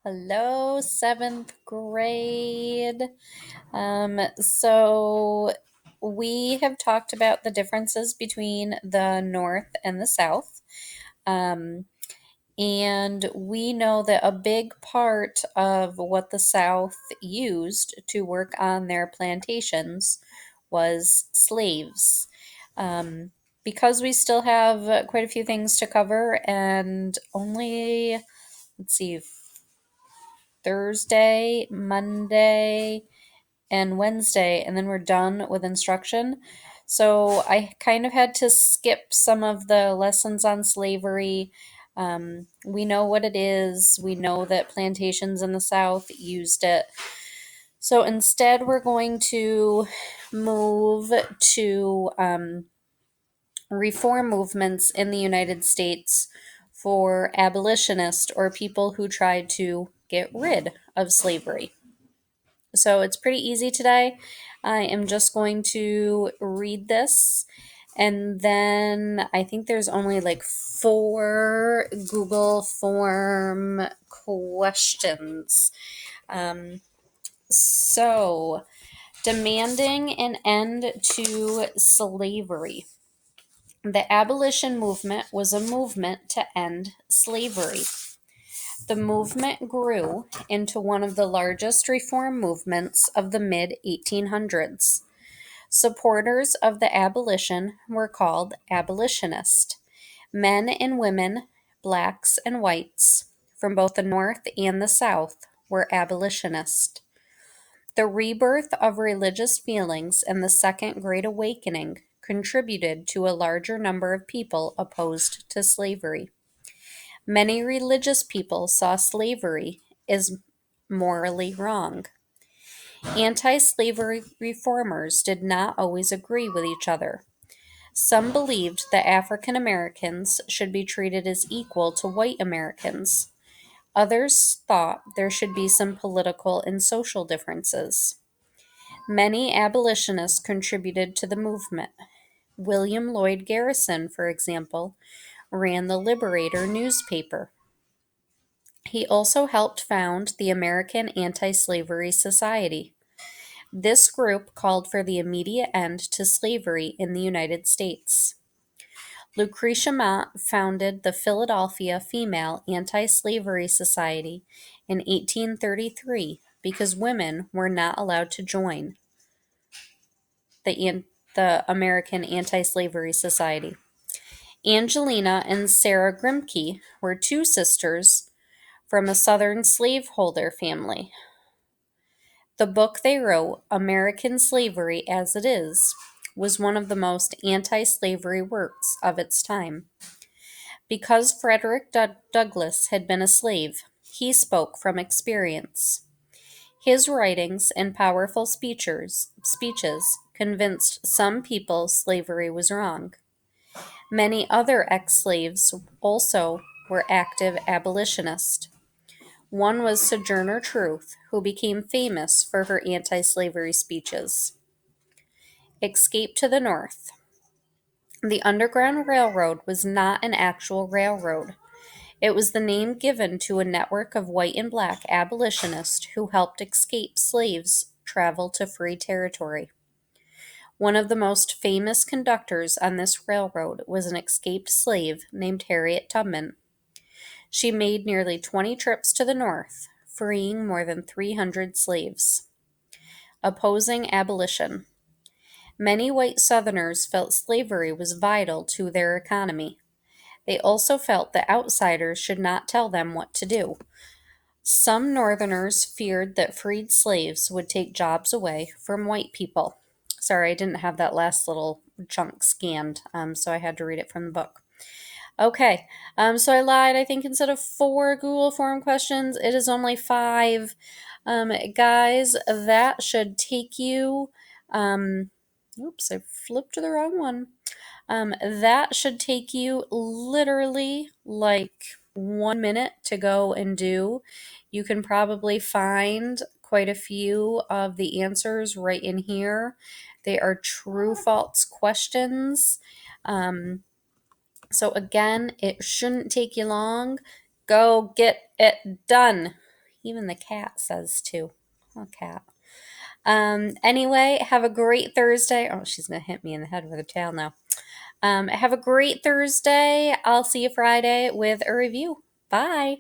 Hello, seventh grade. So we have talked about the differences between the North and the South. Um, and we know that a big part of what the South used to work on their plantations was slaves. Um, because we still have quite a few things to cover and only, let's see, Thursday, Monday, and Wednesday, and then we're done with instruction. So I kind of had to skip some of the lessons on slavery. We know what it is, we know that plantations in the South used it. So instead, we're going to move to reform movements in the United States for abolitionists or people who tried to get rid of slavery. So it's pretty easy today. I am just going to read this, and then I think there's only like 4 Google form questions. Um, so, demanding an end to slavery. The abolition movement was a movement to end slavery. The movement grew into one of the largest reform movements of the mid 1800s. Supporters of the abolition were called abolitionists. Men and women, blacks and whites, from both the North and the South, were abolitionists. The rebirth of religious feelings and the Second Great Awakening contributed to a larger number of people opposed to slavery. Many religious people saw slavery as morally wrong. Anti slavery reformers did not always agree with each other. Some believed that African Americans should be treated as equal to white Americans. Others thought there should be some political and social differences. Many abolitionists contributed to the movement. William Lloyd Garrison, for example, ran the Liberator newspaper. He also helped found the American Anti-Slavery Society. This group called for the immediate end to slavery in the United States. Lucretia Mott founded the Philadelphia Female Anti-Slavery Society in 1833 because women were not allowed to join the American Anti-Slavery Society. Angelina and Sarah Grimke were 2 sisters from a Southern slaveholder family. The book they wrote, American Slavery as It Is, was one of the most anti slavery works of its time. Because Frederick Douglass had been a slave, he spoke from experience. His writings and powerful speeches convinced some people slavery was wrong. Many other ex slaves also were active abolitionists. One was Sojourner Truth, who became famous for her anti slavery speeches. Escape to the North. The Underground Railroad was not an actual railroad. It was the name given to a network of white and black abolitionists who helped escaped slaves travel to free territory. One of the most famous conductors on this railroad was an escaped slave named Harriet Tubman. She made nearly 20 trips to the North, freeing more than 300 slaves. Opposing abolition. Many white Southerners felt slavery was vital to their economy. They also felt that outsiders should not tell them what to do. Some Northerners feared that freed slaves would take jobs away from white people. Sorry, I didn't have that last little chunk scanned, so I had to read it from the book. Okay, so I lied. I think instead of 4 Google form questions, it is only 5. Guys, that should take you. Oops, I flipped to the wrong one. That should take you literally like 1 minute to go and do. You can probably find quite a few of the answers right in here. They are true false questions. So again, it shouldn't take you long. Go get it done. Even the cat says to. Oh, cat. Anyway, have a great Thursday. Oh, she's going to hit me in the head with a tail now. Have a great Thursday. I'll see you Friday with a review. Bye.